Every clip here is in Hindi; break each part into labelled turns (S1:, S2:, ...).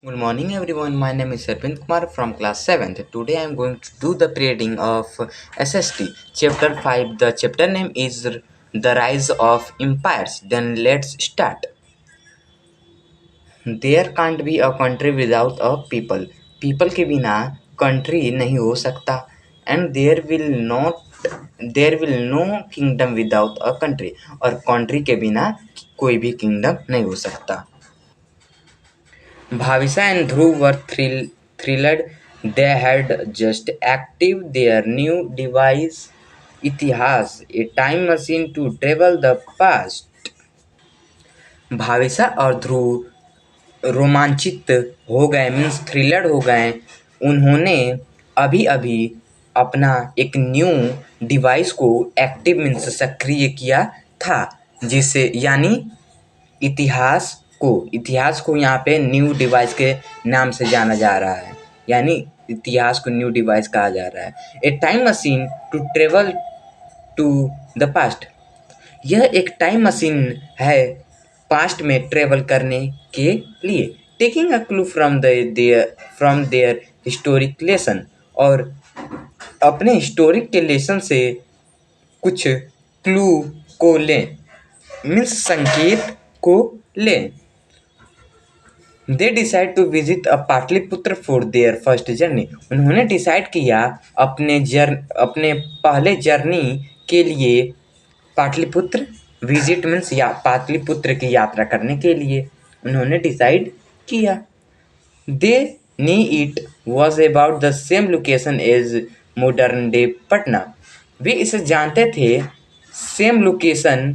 S1: Good morning everyone, my name is Arvind Kumar from class 7th. Today I am going to do the pre-reading of SST chapter 5. The chapter name is The Rise of Empires. Then let's start. There can't be a country without a people. People के बिना country नहीं हो सकता. And there will no kingdom without a country. और country के बिना कोई भी kingdom नहीं हो सकता. Bhavisa and Dhruv were thrilled. They had just activated their new device, Itihas, a time machine to travel the past. भाविसा और ध्रुव रोमांचित हो गए मीन्स थ्रिलड हो गए। उन्होंने अभी अभी अपना एक न्यू डिवाइस को एक्टिव मीन्स सक्रिय किया था, जिससे यानी इतिहास को यहाँ पे न्यू डिवाइस के नाम से जाना जा रहा है, यानी इतिहास को न्यू डिवाइस कहा जा रहा है। A time machine to travel to the past, यह एक टाइम मशीन है पास्ट में ट्रेवल करने के लिए। Taking a clue from their historic lesson, और अपने हिस्टोरिक के लेसन से कुछ क्लू को लें मीन्स संकेत को लें। They decide to visit a Pataliputra for their first journey, उन्होंने डिसाइड किया अपने पहले जर्नी के लिए पाटलिपुत्र विजिट मीन्स या पाटलिपुत्र की यात्रा करने के लिए उन्होंने डिसाइड किया। They knew it was about the same location as modern day Patna, वे इसे जानते थे सेम लोकेशन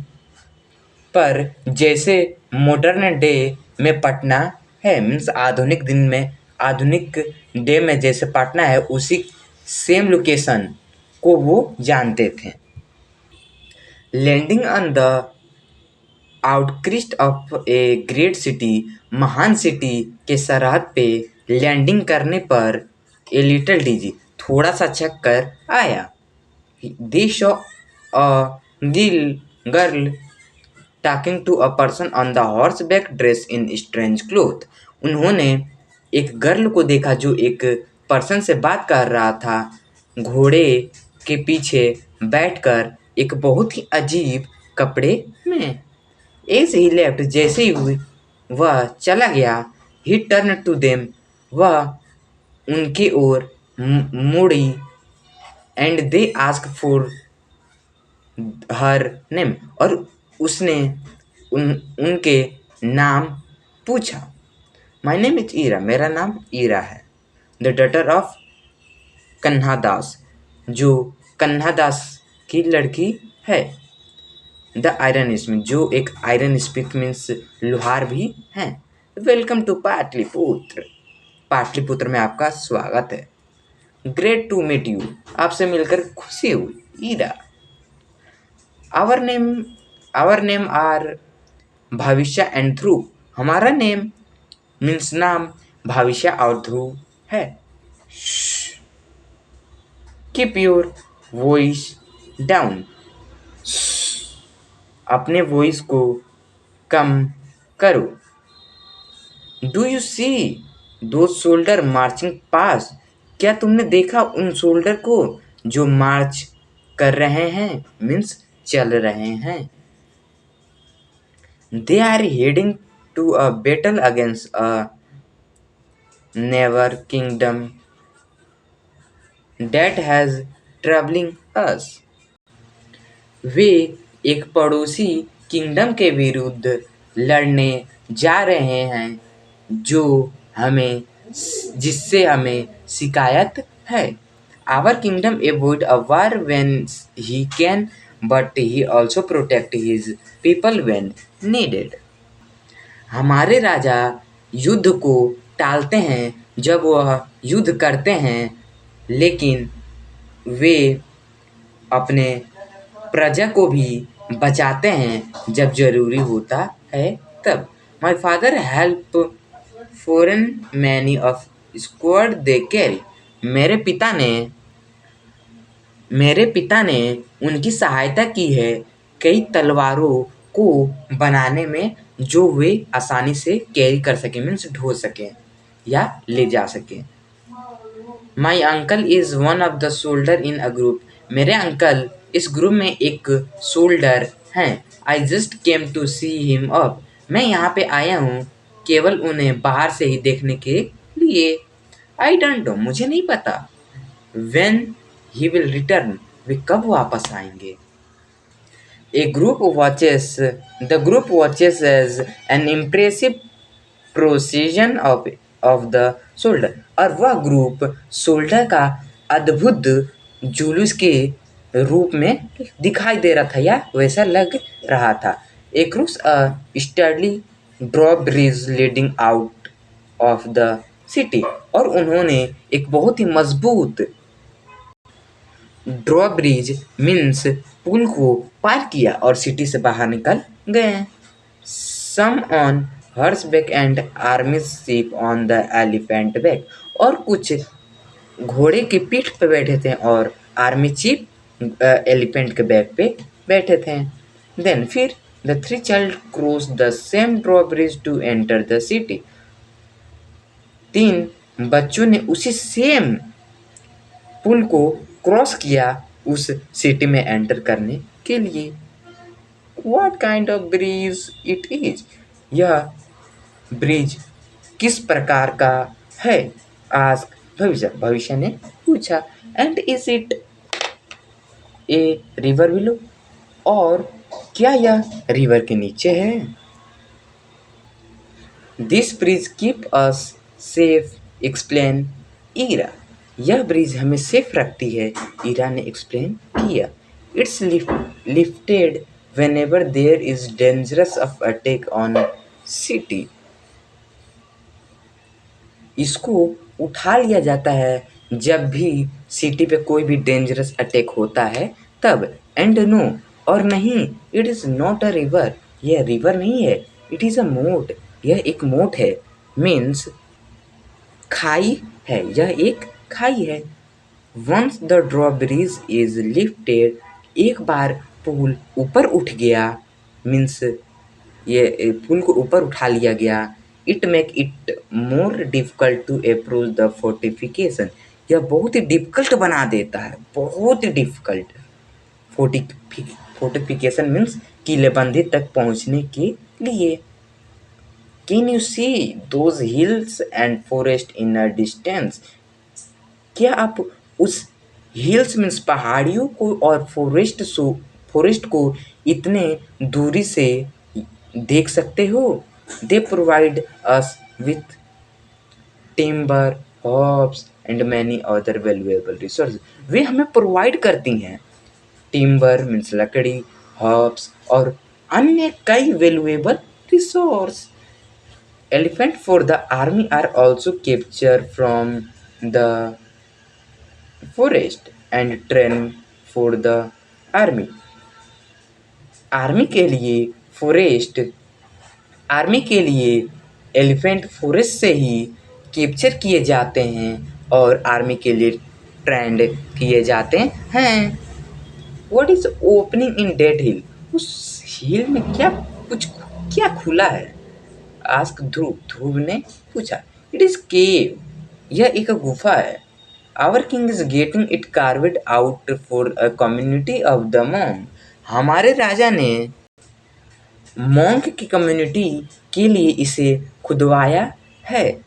S1: पर जैसे मॉडर्न डे में पटना है मीन्स आधुनिक डे में जैसे पटना है उसी सेम लोकेशन को वो जानते थे। Landing on the outskirts of a great city, महान सिटी के सरहद पे लैंडिंग करने पर ए लिटिल डीजी, थोड़ा सा चक्कर आया। They saw a girl talking to a person on the horseback dress in strange cloth, उन्होंने एक गर्ल को देखा जो एक पर्सन से बात कर रहा था घोड़े के पीछे बैठकर एक बहुत ही अजीब कपड़े में। एज ही लेफ्ट, जैसे ही वह चला गया, ही टर्न टू देम, वह उनकी ओर मुड़ी, and they ask for her name, और उसने उनके नाम पूछा। माई नेम इज ईरा, मेरा नाम ईरा है। द डॉटर ऑफ कन्हा दास, जो कन्हा दास की लड़की है। द आयरन स्मिथ, जो एक आयरन स्मिथ मीन्स लोहार भी हैं। वेलकम टू पाटलिपुत्र, पाटलिपुत्र में आपका स्वागत है। ग्रेट टू मीट यू, आपसे मिलकर खुशी हुई ईरा। आवर नेम आर भविष्य एंड ध्रुव, हमारा नेम मीन्स नाम भविष्य और ध्रुव है। कीप योर वॉइस डाउन, अपने वॉइस को कम करो। डू यू सी दो सोल्डर मार्चिंग पास, क्या तुमने देखा उन सोल्डर को जो मार्च कर रहे हैं मीन्स चल रहे हैं। They are heading to a battle against a neighbour kingdom that has troubling us, वे एक पड़ोसी किंगडम के विरुद्ध लड़ने जा रहे हैं जिससे हमें शिकायत है। Our kingdom avoid a war when he can, but he also protect his people when needed, हमारे राजा युद्ध को टालते हैं जब वह युद्ध करते हैं, लेकिन वे अपने प्रजा को भी बचाते हैं जब जरूरी होता है तब। My father help foreign many of squad they carry, मेरे पिता ने उनकी सहायता की है कई तलवारों को बनाने में जो वे आसानी से कैरी कर सकें मीन्स ढो सकें। या ले जा सकें। My uncle is one of the soldier in a group. मेरे अंकल इस ग्रुप में एक सोल्डर हैं। I just came to see him up. मैं यहाँ पे आया हूँ केवल उन्हें बाहर से ही देखने के लिए। आई डोंट नो, मुझे नहीं पता। वेन ही विल रिटर्न, वे कब वापस आएंगे। A group watches the group watches as an impressive procession of the shoulder। और वह ग्रुप शोल्डर का अद्भुत जुलूस के रूप में दिखाई दे रहा था या वैसा लग रहा था। A cross a sturdy drawbridge leading out of the city. और उन्होंने एक बहुत ही मजबूत ड्रॉब्रिज मीन्स पुल को पार किया और सिटी से बाहर निकल गए। Some on horseback and army chief on the elephant back. और कुछ घोड़े की पीठ पे बैठे थे और आर्मी चीफ एलिफेंट के बैक पे बैठे थे। देन फिर the three child cross the same drawbridge to enter the city. तीन बच्चों ने उसी सेम पुल को क्रॉस किया उस सिटी में एंटर करने के लिए। What kind of bridge it is? यह ब्रिज किस प्रकार का है? आस्क भविष्य ने पूछा। And is it a river below? और क्या यह रिवर के नीचे है? This bridge keep us safe, explain Ira. यह ब्रिज हमें सेफ रखती है, ईरा ने एक्सप्लेन किया। It's lifted whenever there is dangerous of attack on city। इसको उठा लिया जाता है जब भी सिटी पे कोई भी डेंजरस अटैक होता है तब। एंड नो, और नहीं, it is not a river. यह रिवर नहीं है, इट इज़ अ मोट। यह एक मोट है, मीन्स खाई है, यह एक खाई है। Once the drawbridge is lifted, एक बार पुल ऊपर उठ गया, मीन्स ये पुल को ऊपर उठा लिया गया। It make it more difficult to approach the fortification. यह बहुत ही डिफिकल्ट बना देता है, बहुत ही डिफिकल्ट। फोर्टिफिकेशन मीन्स किलेबंदी तक पहुंचने के लिए। Can you see those hills and forest in a distance? क्या आप उस हिल्स मीन्स पहाड़ियों को और फॉरेस्ट को इतने दूरी से देख सकते हो? They provide us with timber, hops and many other valuable resource. वे हमें प्रोवाइड करती हैं टिम्बर मीन्स लकड़ी, हॉप्स और अन्य कई valuable resource. Elephant for the army are also capture from the forest and train for the army. Army के लिए फॉरेस्ट आर्मी के लिए एलिफेंट फॉरेस्ट से ही कैप्चर किए जाते हैं और आर्मी के लिए ट्रेंड किए जाते हैं। What is opening in that hill? उस हिल में क्या खुला है? आस्क ध्रुव ने पूछा। इट इज केव, यह एक गुफा है। Our king is getting it carved out for a community of the monk. हमारे राजा ने मॉन्क की कम्युनिटी के लिए इसे खुदवाया है।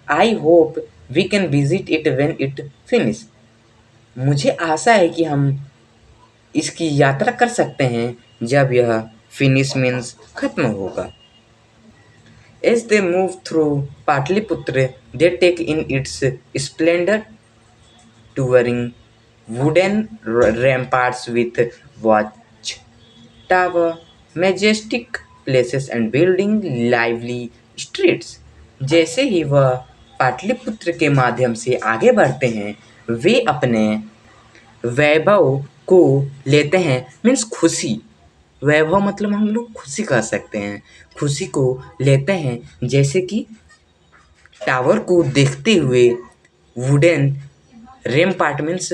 S1: I hope we can visit it when it finish. मुझे आशा है कि हम इसकी यात्रा कर सकते हैं जब यह फिनिश मीन्स खत्म होगा। As they move through Patliputra, they take in its splendor, touring wooden ramparts with watch tower, majestic places and building lively streets। जैसे ही वह पाटलिपुत्र के माध्यम से आगे बढ़ते हैं, वे अपने वैभव को लेते हैं, मीन्स खुशी। वैभव मतलब हम लोग खुशी कह सकते हैं, खुशी को लेते हैं। जैसे कि टावर को देखते हुए वुडन रेमपार्ट मीन्स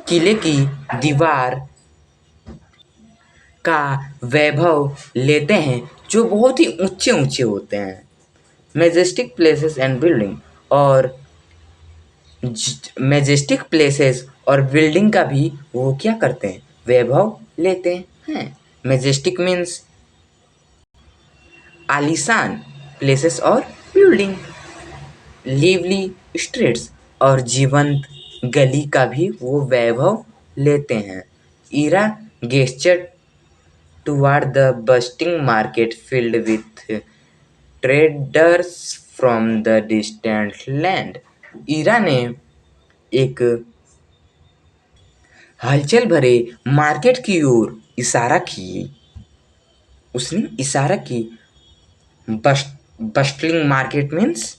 S1: किले की दीवार का वैभव लेते हैं जो बहुत ही ऊंचे ऊंचे होते हैं। मेजेस्टिक प्लेसेस एंड बिल्डिंग और मेजेस्टिक प्लेसेस और बिल्डिंग का भी वो क्या करते हैं, वैभव लेते हैं। मेजेस्टिक मीन्स आलीशान प्लेसेस और बिल्डिंग, लिवली स्ट्रीट्स और जीवंत गली का भी वो वैभव लेते हैं। Ira gesture toward the bustling market field with traders from the distant land. Ira ने एक हलचल भरे मार्केट की ओर इशारा की। उसने इशारा की। बस्टलिंग मार्केट मीन्स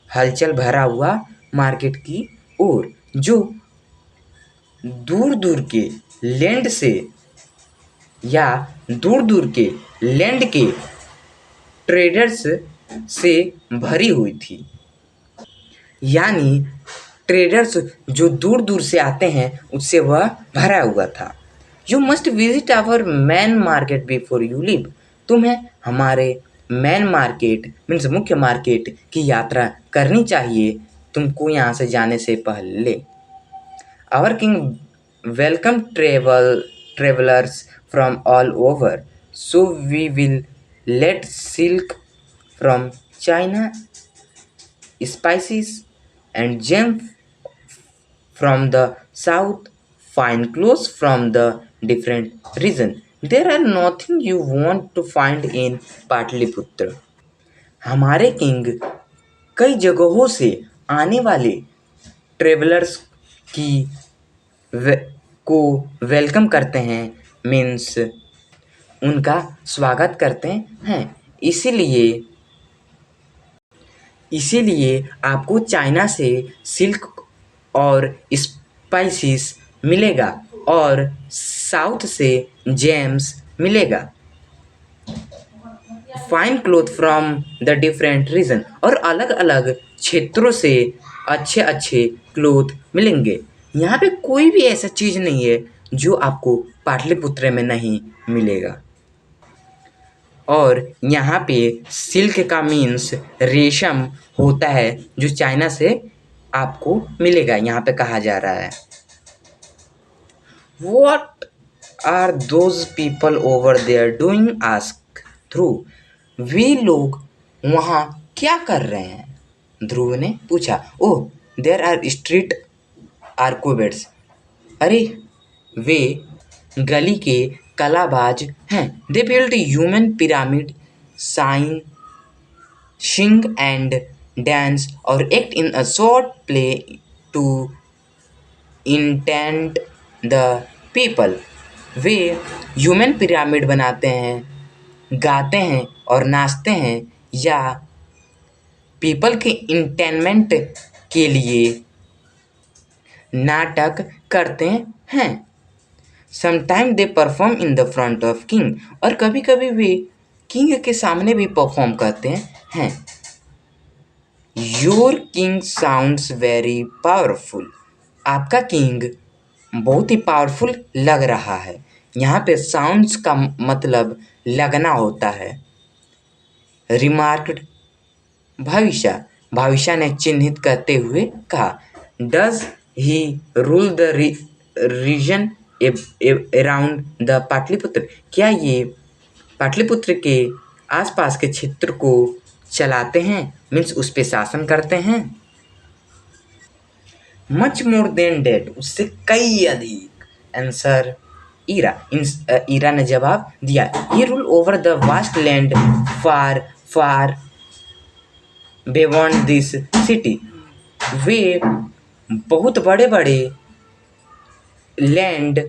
S1: हलचल भरा हुआ मार्केट की ओर, जो दूर दूर के लैंड से या दूर दूर के लैंड के ट्रेडर्स से भरी हुई थी। यानी ट्रेडर्स जो दूर दूर से आते हैं उससे वह भरा हुआ था। You must visit our main market before you leave. तुम्हें हमारे मैन मार्केट मीन्स मुख्य मार्केट की यात्रा करनी चाहिए तुमको यहाँ से जाने से पहले। Our king welcome travellers from all over, so we will let silk from China, spices and gems from the south, fine clothes from the different region. There are nothing you want to find in Pataliputra. हमारे किंग कई जगहों से आने वाले ट्रेवलर्स की वे, को वेलकम करते हैं, मीन्स उनका स्वागत करते हैं। इसीलिए आपको चाइना से सिल्क और स्पाइसेस मिलेगा और साउथ से जेम्स मिलेगा, fine cloth from the different region, और अलग अलग क्षेत्रों से अच्छे अच्छे क्लोथ मिलेंगे। यहाँ पे कोई भी ऐसा चीज़ नहीं है जो आपको पाटलिपुत्र में नहीं मिलेगा। और यहाँ पे सिल्क का मीन्स रेशम होता है जो चाइना से आपको मिलेगा, यहाँ पे कहा जा रहा है। What are those people over there doing? asked ध्रुव। वे लोग वहाँ क्या कर रहे हैं? ध्रुव ने पूछा। Oh, there are street acrobats. अरे, वे गली के कलाबाज हैं। They build human pyramid, sign, sing and dance और act in a short play to entertain the people. वे ह्यूमन पिरामिड बनाते हैं, गाते हैं और नाचते हैं या पीपल के इंटेनमेंट के लिए नाटक करते हैं। Sometime they perform in the front of king, और कभी कभी वे किंग के सामने भी परफॉर्म करते हैं। Your king sounds very powerful. आपका किंग बहुत ही पावरफुल लग रहा है। यहाँ पे साउंड्स का मतलब लगना होता है। रिमार्क्ड भविष्य ने चिन्हित करते हुए कहा। Does he rule the region around the Pataliputra. क्या ये पाटलिपुत्र के आसपास के क्षेत्र को चलाते हैं, मीन्स उस पे शासन करते हैं? मच मोर देन डेट, उससे कई अधिक। आंसर ईरा ने जवाब दिया। He rule over the vast land far far beyond this city. वे बहुत बड़े बड़े लैंड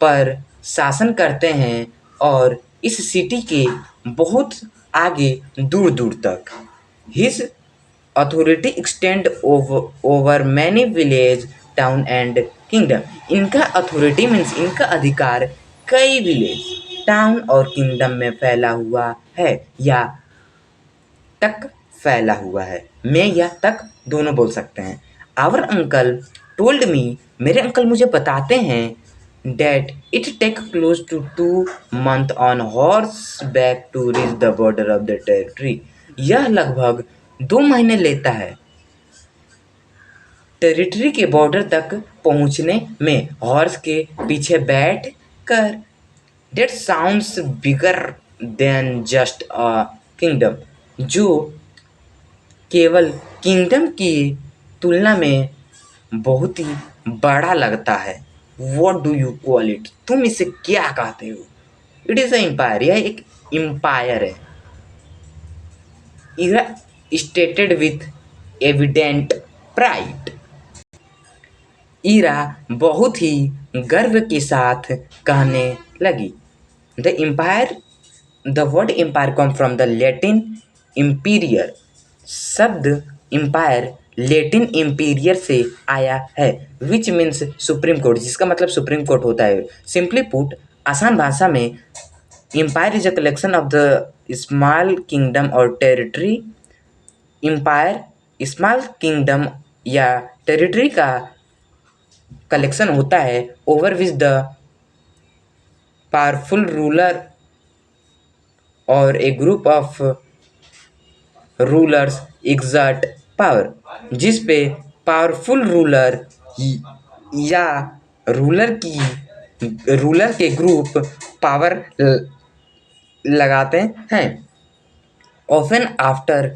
S1: पर शासन करते हैं और इस सिटी के बहुत आगे दूर दूर तक। His authority extend over many village, town and kingdom. इनका अथॉरिटी मीन्स इनका अधिकार कई विलेज, टाउन और किंगडम में फैला हुआ है या तक फैला हुआ है। मैं या तक दोनों बोल सकते हैं। आवर अंकल टोल्ड मी, मेरे अंकल मुझे बताते हैं, that it take close to 2 months on horseback to reach the border of the territory। यह लगभग 2 महीने लेता है टेरिटरी के बॉर्डर तक पहुंचने में हॉर्स के पीछे बैठ कर। That sounds bigger than just a kingdom, जो केवल किंगडम की तुलना में बहुत ही बड़ा लगता है। What do you call it? तुम इसे क्या कहते हो? इट इज एम्पायर, यह एक एम्पायर है। यह stated with evident pride. Ira बहुत ही गर्व के साथ कहने लगी। The empire the word empire come from the Latin imperium. शब्द एम्पायर लैटिन इम्पीरियर से आया है, विच मीन्स सुप्रीम कोर्ट, जिसका मतलब सुप्रीम कोर्ट होता है। सिंपली पुट, आसान भाषा में, empire is a collection of the small kingdom और टेरिटरी। एम्पायर स्मॉल किंगडम या टेरिटरी का कलेक्शन होता है over which the powerful ruler और a group of rulers exert power, जिस पे पावरफुल रूलर या रूलर के ग्रुप पावर लगाते हैं। Often after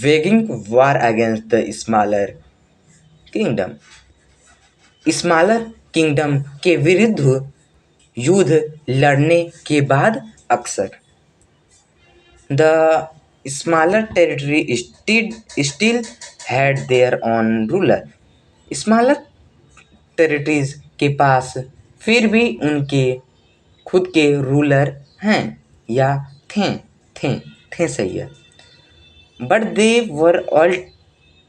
S1: waging war against the smaller kingdom. Smaller kingdom के विरुद्ध युद्ध लड़ने के बाद अक्सर। The smaller territory still had their own ruler. Smaller territories के पास फिर भी उनके खुद के रूलर हैं या थे। थे सही है। But they were all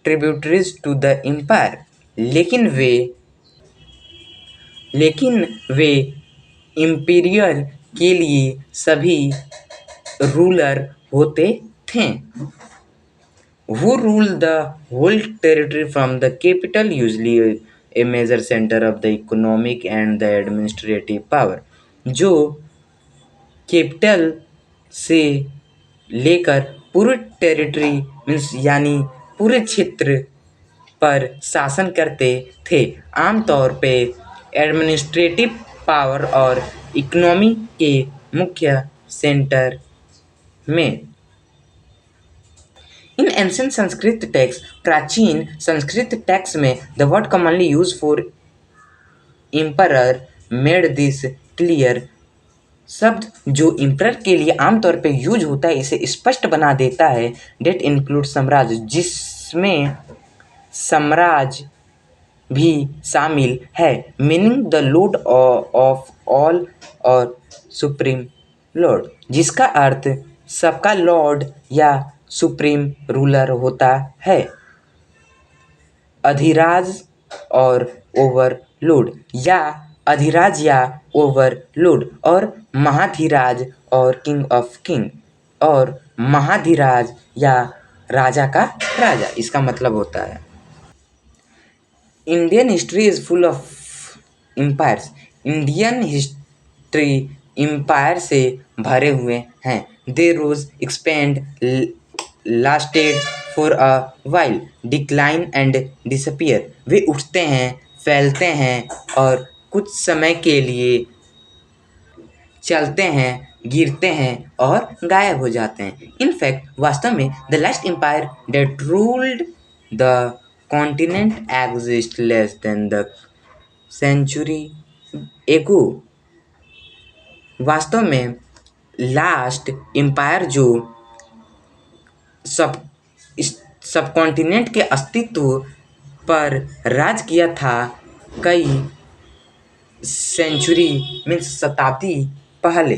S1: tributaries to the empire. लेकिन वे इम्पीरियल के लिए सभी रूलर होते थे। Who ruled the whole territory from the capital, usually a major center of the economic and the administrative power, जो कैपिटल से लेकर पूरे टेरिटरी मीन्स यानी पूरे क्षेत्र पर शासन करते थे, आमतौर पे एडमिनिस्ट्रेटिव पावर और इकोनॉमी के मुख्य सेंटर में। इन एंशिएंट संस्कृत टेक्स्ट, प्राचीन संस्कृत टेक्स्ट में, the word commonly use for emperor made this clear. शब्द जो एम्परर के लिए आमतौर पे यूज होता है इसे स्पष्ट बना देता है। डेट इंक्लूड साम्राज्य, जिसमें साम्राज्य भी शामिल है। Meaning the Lord of all और सुप्रीम लॉर्ड, जिसका अर्थ सबका लॉर्ड या सुप्रीम रूलर होता है। अधिराज और ओवरलॉर्ड, या अधिराज या ओवरलॉर्ड, और महाधिराज और किंग ऑफ किंग, और महाधिराज या राजा का राजा, इसका मतलब होता है। Indian history is full of empires. Indian history empire से भरे हुए हैं। They rose, expand, lasted for a while, decline and disappear. वे उठते हैं, फैलते हैं और कुछ समय के लिए चलते हैं, गिरते हैं और गायब हो जाते हैं। इनफैक्ट, वास्तव में the last empire that ruled the continent exist less than the century ago. वास्तव में लास्ट एम्पायर जो सब कॉन्टिनेंट के अस्तित्व पर राज किया था कई सेंचुरी मीन्स शताब्दी पहले।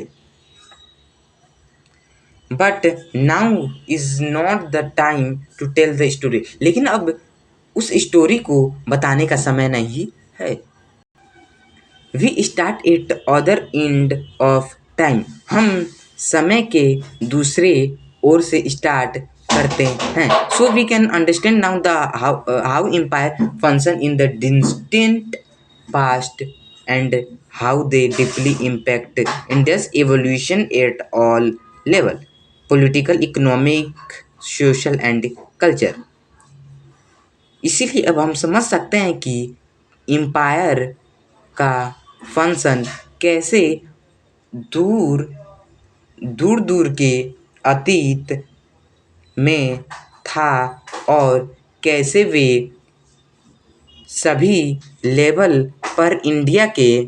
S1: But now is not the time to tell the story. लेकिन अब उस स्टोरी को बताने का समय नहीं है। We start at other end of time. हम समय के दूसरे ओर से स्टार्ट करते हैं। So we can understand now the how empire function in the distant past and how they deeply impact India's evolution at all level: political, economic, social and culture. इसीलिए अब हम समझ सकते हैं कि एम्पायर का फंक्शन कैसे दूर दूर दूर के अतीत में था और कैसे वे सभी लेवल पर इंडिया के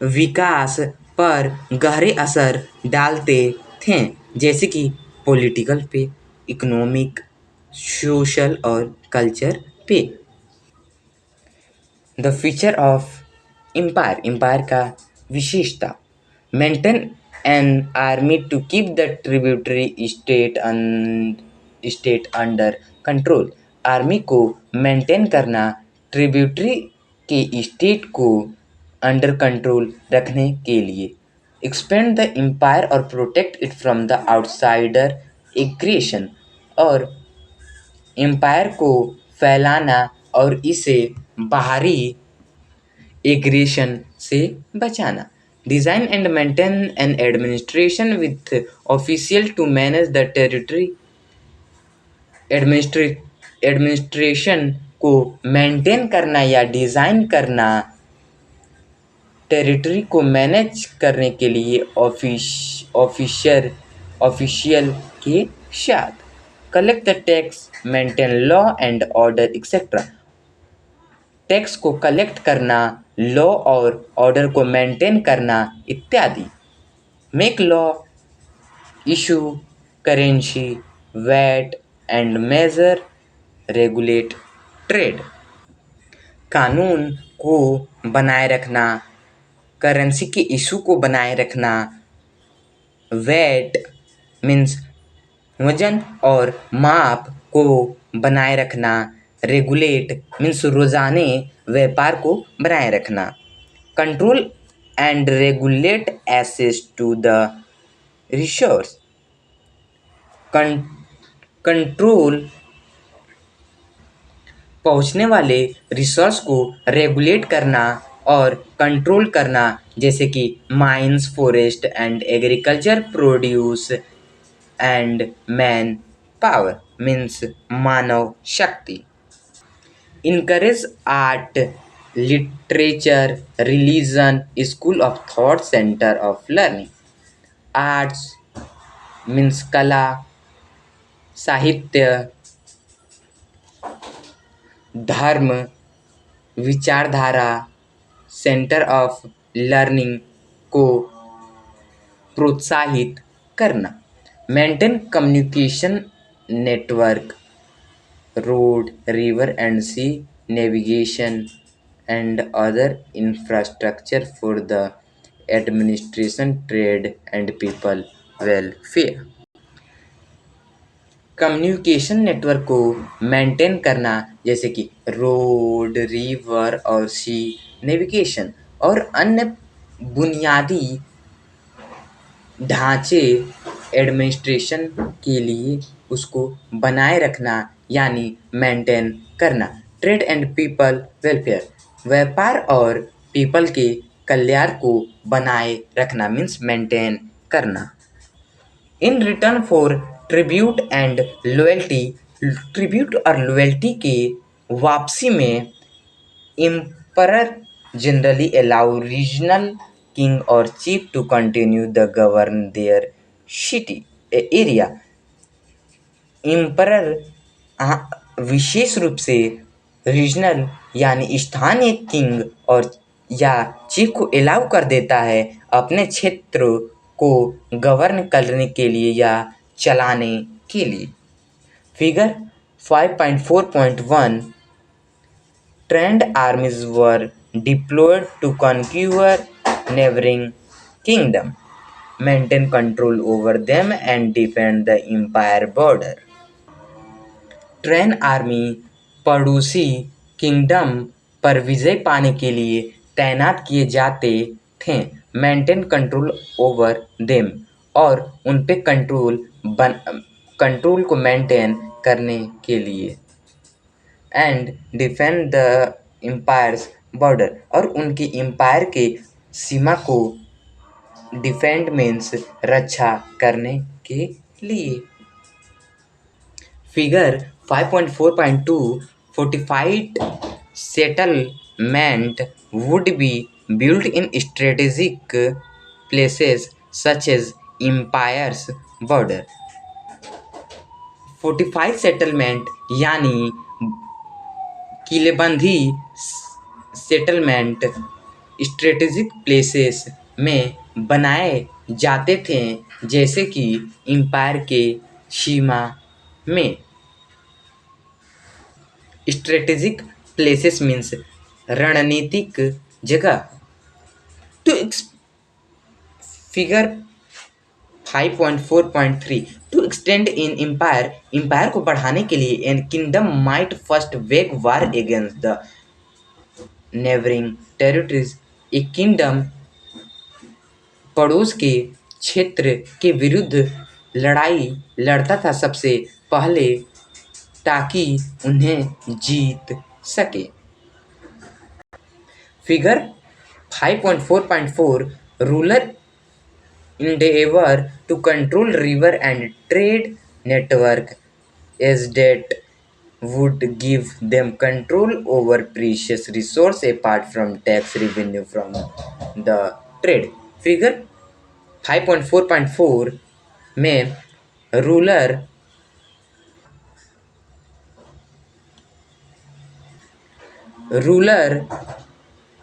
S1: विकास पर गहरे असर डालते थे, जैसे कि पॉलिटिकल पे, इकोनॉमिक, सोशल और कल्चर पे। The feature of empire, empire का विशेषता, maintain an army to keep the tributary state under control, army को मेंटेन करना, ट्रिब्यूटरी के स्टेट को अंडर कंट्रोल रखने के लिए, एक्सपेंड द एम्पायर और protect it from the outsider aggression, और एम्पायर को फैलाना और इसे बाहरी एग्रेशन से बचाना। Design and maintain an administration with official to manage the territory, administration को मेंटेन करना या डिजाइन करना, टेरिटरी को मैनेज करने के लिए ऑफिशियल के साथ। Collect the tax, maintain law and order etcetera, tax को कलेक्ट करना, लॉ और ऑर्डर को मेंटेन करना इत्यादि। Make law, issue currency, weight and measure, regulate trade, कानून को बनाए रखना, करेंसी के इशू को बनाए रखना, वैट मीन्स वजन और माप को बनाए रखना, रेगुलेट मीन्स रोजाने व्यापार को बनाए रखना, control and regulate access to the resource, control पहुंचने वाले रिसोर्स को रेगुलेट करना और कंट्रोल करना, जैसे कि mines, forest and agriculture produce and man power means मानव शक्ति। Encourage art, literature, religion, school of thought, centre of learning. Arts means कला, साहित्य, धर्म, विचारधारा, सेंटर ऑफ लर्निंग को प्रोत्साहित करना। Maintain communication network, road, river and sea navigation and other infrastructure for the administration, trade and people welfare। Communication network को मेंटेन करना, जैसे कि रोड, रिवर और सी नेविगेशन और अन्य बुनियादी ढांचे एडमिनिस्ट्रेशन के लिए उसको बनाए रखना यानी मेंटेन करना। ट्रेड एंड पीपल वेलफेयर, व्यापार और पीपल के कल्याण को बनाए रखना मीन्स मेंटेन करना। In return for tribute and loyalty, tribute और लॉयल्टी के वापसी में emperor generally allow regional king or chief to continue the govern their city area। Emperor विशेष रूप से रीजनल यानी स्थानीय किंग और या चीफ को अलाउ कर देता है अपने क्षेत्र को गवर्न करने के लिए या चलाने के लिए। Figure 5.4.1 trained armies were deployed to conquer neighboring kingdom, maintain control over them and defend the empire border। Train army पड़ोसी किंगडम पर विजय पाने के लिए तैनात किए जाते थे, मेंटेन कंट्रोल ओवर देम और उन पे कंट्रोल को मेंटेन करने के लिए, and defend the empire's border और उनकी एम्पायर के सीमा को डिफेंड मीन्स रक्षा करने के लिए। Figure 5.4.2 fortified settlement would be built in strategic places such as empires border. Fortified settlement यानी किलेबंदी सेटलमेंट स्ट्रेटेजिक प्लेसेस में बनाए जाते थे जैसे कि एम्पायर के सीमा में। स्ट्रेटेजिक प्लेसेस मीन्स रणनीतिक जगह। तो figure 5.4.3 to extend in empire को बढ़ाने के लिए an kingdom might first wage war against the neighbouring territories. एक किंगडम पड़ोस के क्षेत्र के विरुद्ध लड़ाई लड़ता था सबसे पहले ताकि उन्हें जीत सके। Figure 5.4.4 ruler endeavor to control river and trade network as that would give them control over precious resource apart from tax revenue from the trade। Figure 5.4.4 में रूलर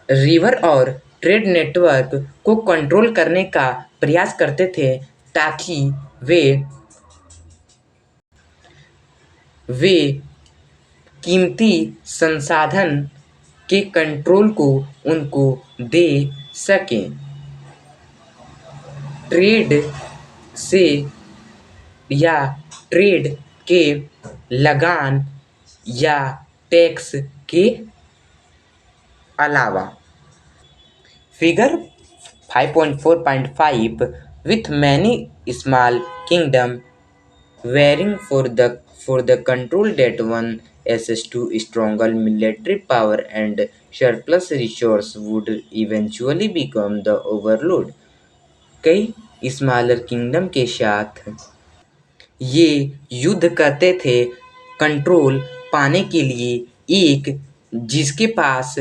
S1: रिवर और ट्रेड नेटवर्क को कंट्रोल करने का प्रयास करते थे ताकि वे कीमती संसाधन के कंट्रोल को उनको दे सकें। ट्रेड से या ट्रेड के लगान या टैक्स के अलावा। Figure 5.4.5 with many small kingdom vying for the control that one access to stronger military power and surplus resource would eventually become the overload। कई स्मॉलर किंगडम के साथ ये युद्ध करते थे कंट्रोल पाने के लिए, एक जिसके पास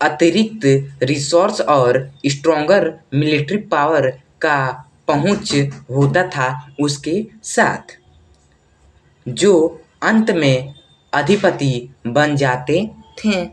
S1: अतिरिक्त रिसोर्स और स्ट्रॉन्गर मिलिट्री पावर का पहुंच होता था उसके साथ, जो अंत में अधिपति बन जाते थे।